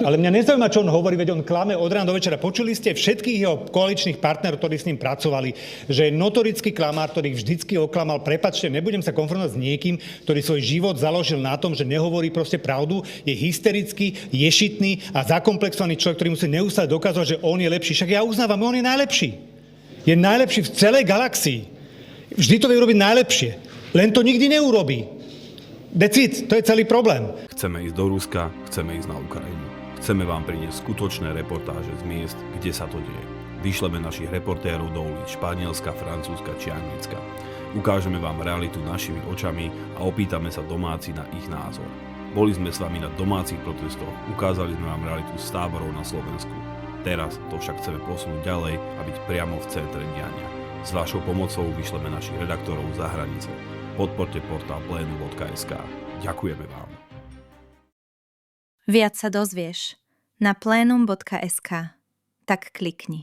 Ale mňa nezaujíma, čo on hovorí, veď on klame od rána do večera. Počuli ste všetkých jeho koaličných partnerov, ktorí s ním pracovali, že je notorický klamár, ktorý vždycky oklamal. Prepáčte, nebudem sa konfrontovať s niekým, ktorý svoj život založil na tom, že nehovorí proste pravdu, je hysterický, ješitný a zakomplexovaný človek, ktorý musí neustále dokazovať, že on je lepší. Však ja uznávam, on je najlepší. Je najlepší v celej galaxii. Vždy to vie urobiť najlepšie. Len to nikdy neurobí. Decid, to je celý problém. Chceme ísť do Ruska, chceme ísť na Ukrajinu. Chceme vám priniesť skutočné reportáže z miest, kde sa to deje. Vyšleme našich reportérov do ulic Španielska, Francúzska či Anglicka. Ukážeme vám realitu našimi očami a opýtame sa domáci na ich názor. Boli sme s vami na domácich protestoch, ukázali sme vám realitu z táborov na Slovensku. Teraz to však chceme posunúť ďalej a byť priamo v centre diania. S vašou pomocou vyšleme našich redaktorov za hranice. Podporte portál plenum.sk. Ďakujeme vám. Viac sa dozvieš na plenum.sk. Tak klikni.